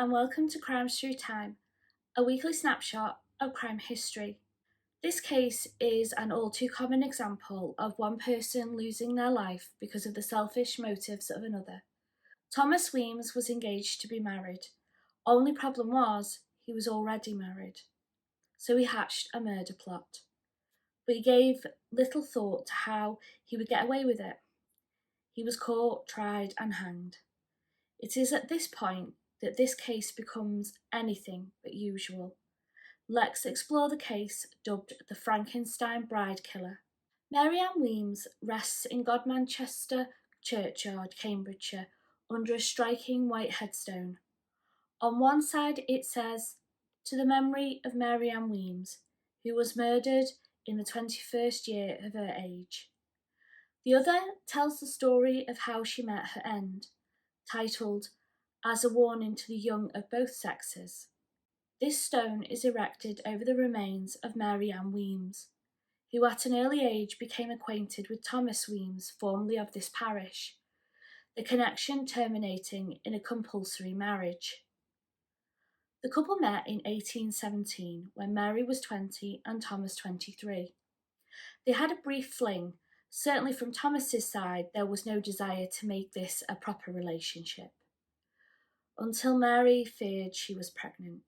and welcome to Crimes Through Time, a weekly snapshot of crime history. This case is an all too common example of one person losing their life because of the selfish motives of another. Thomas Weems was engaged to be married. Only problem was, he was already married. So he hatched a murder plot. But he gave little thought to how he would get away with it. He was caught, tried, and hanged. It is at this point that this case becomes anything but usual. Let's explore the case dubbed the Frankenstein Bride Killer. Mary Ann Weems rests in Godmanchester Churchyard, Cambridgeshire, under a striking white headstone. On one side it says, "To the memory of Mary Ann Weems, who was murdered in the 21st year of her age." The other tells the story of how she met her end, titled "As a Warning to the Young of Both Sexes." This stone is erected over the remains of Mary Ann Weems, who at an early age became acquainted with Thomas Weems, formerly of this parish, the connection terminating in a compulsory marriage. The couple met in 1817 when Mary was 20 and Thomas 23. They had a brief fling. Certainly from Thomas's side, there was no desire to make this a proper relationship, until Mary feared she was pregnant.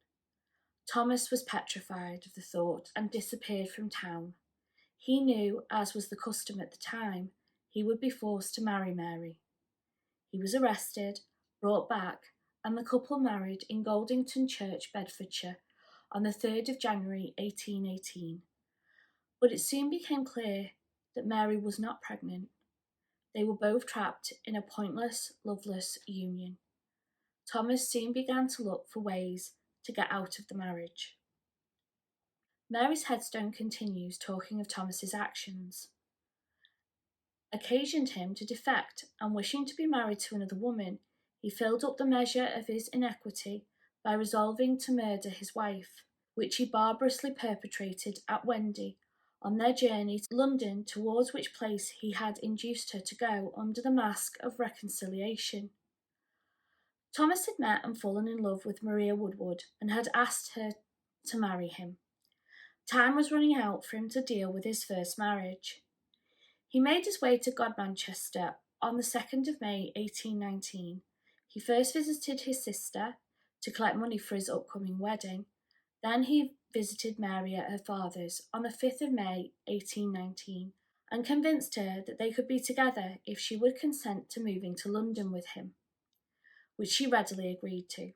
Thomas was petrified of the thought and disappeared from town. He knew, as was the custom at the time, he would be forced to marry Mary. He was arrested, brought back, and the couple married in Goldington Church, Bedfordshire, on the 3rd of January 1818. But it soon became clear that Mary was not pregnant. They were both trapped in a pointless, loveless union. Thomas soon began to look for ways to get out of the marriage. Mary's headstone continues talking of Thomas's actions. Occasioned him to defect, and wishing to be married to another woman, he filled up the measure of his iniquity by resolving to murder his wife, which he barbarously perpetrated at Wendy on their journey to London, towards which place he had induced her to go under the mask of reconciliation. Thomas had met and fallen in love with Maria Woodward and had asked her to marry him. Time was running out for him to deal with his first marriage. He made his way to Godmanchester on the 2nd of May 1819. He first visited his sister to collect money for his upcoming wedding. Then he visited Mary at her father's on the 5th of May 1819 and convinced her that they could be together if she would consent to moving to London with him, which she readily agreed to.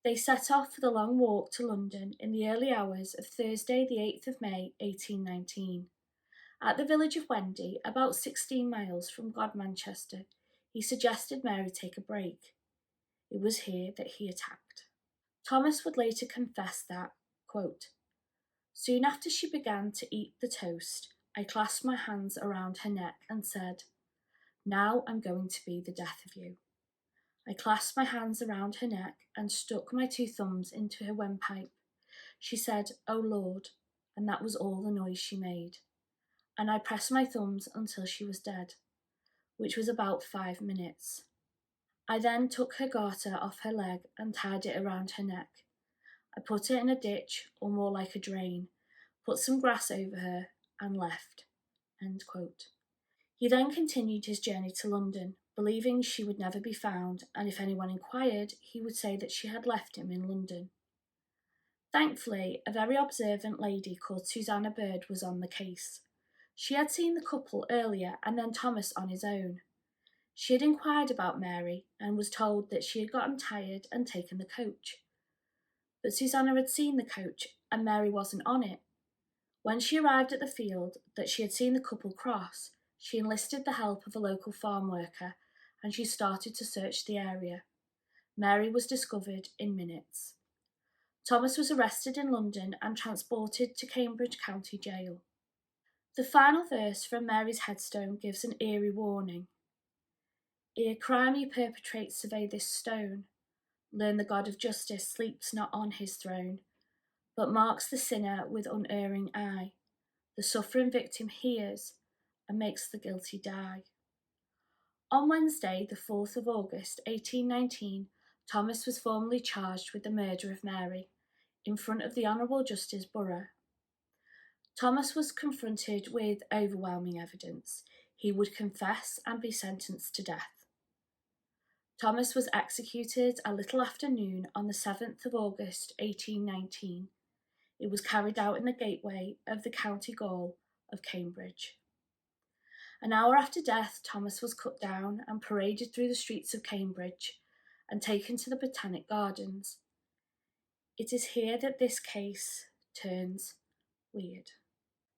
They set off for the long walk to London in the early hours of Thursday the 8th of May 1819. At the village of Wendy, about 16 miles from Godmanchester, he suggested Mary take a break. It was here that he attacked. Thomas would later confess that, quote, "Soon after she began to eat the toast, I clasped my hands around her neck and said, 'Now I'm going to be the death of you.' I clasped my hands around her neck and stuck my 2 thumbs into her windpipe. She said, 'Oh Lord,' and that was all the noise she made. And I pressed my thumbs until she was dead, which was about 5 minutes. I then took her garter off her leg and tied it around her neck. I put her in a ditch, or more like a drain, put some grass over her, and left." End quote. He then continued his journey to London, believing she would never be found, and if anyone inquired, he would say that she had left him in London. Thankfully, a very observant lady called Susanna Bird was on the case. She had seen the couple earlier and then Thomas on his own. She had inquired about Mary and was told that she had gotten tired and taken the coach. But Susanna had seen the coach and Mary wasn't on it. When she arrived at the field that she had seen the couple cross, she enlisted the help of a local farm worker and she started to search the area. Mary was discovered in minutes. Thomas was arrested in London and transported to Cambridge County Jail. The final verse from Mary's headstone gives an eerie warning. "Ere crime you perpetrate survey this stone. Learn the God of justice sleeps not on his throne, but marks the sinner with unerring eye. The suffering victim hears and makes the guilty die." On Wednesday, the 4th of August 1819, Thomas was formally charged with the murder of Mary in front of the Honourable Justice Borough. Thomas was confronted with overwhelming evidence. He would confess and be sentenced to death. Thomas was executed a little after noon on the 7th of August 1819. It was carried out in the gateway of the County Gaol of Cambridge. An hour after death, Thomas was cut down and paraded through the streets of Cambridge and taken to the Botanic Gardens. It is here that this case turns weird.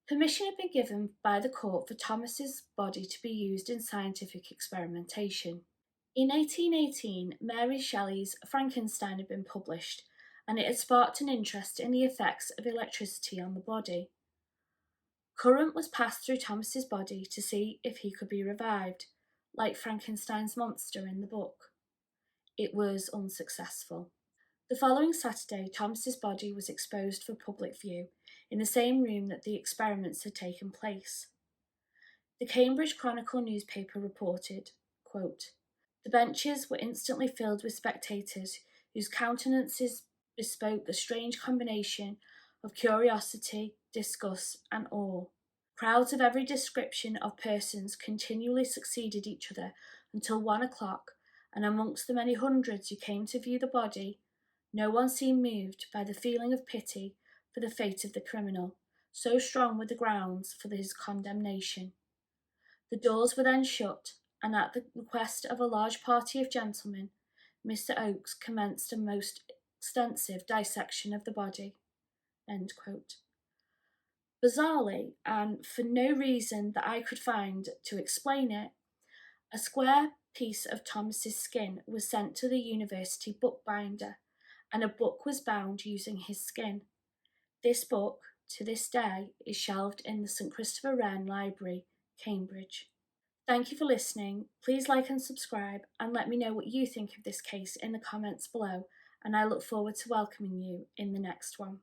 Permission had been given by the court for Thomas's body to be used in scientific experimentation. In 1818, Mary Shelley's Frankenstein had been published, and it had sparked an interest in the effects of electricity on the body. Current was passed through Thomas's body to see if he could be revived, like Frankenstein's monster in the book. It was unsuccessful. The following Saturday, Thomas's body was exposed for public view in the same room that the experiments had taken place. The Cambridge Chronicle newspaper reported, quote, "The benches were instantly filled with spectators whose countenances bespoke a strange combination of curiosity, disgust, and awe. Crowds of every description of persons continually succeeded each other until 1 o'clock, and amongst the many hundreds who came to view the body, no one seemed moved by the feeling of pity for the fate of the criminal, so strong were the grounds for his condemnation. The doors were then shut, and at the request of a large party of gentlemen, Mr. Oakes commenced a most extensive dissection of the body." End quote. Bizarrely, and for no reason that I could find to explain it, a square piece of Thomas's skin was sent to the university bookbinder, and a book was bound using his skin. This book, to this day, is shelved in the St Christopher Wren Library, Cambridge. Thank you for listening. Please like and subscribe, and let me know what you think of this case in the comments below, and I look forward to welcoming you in the next one.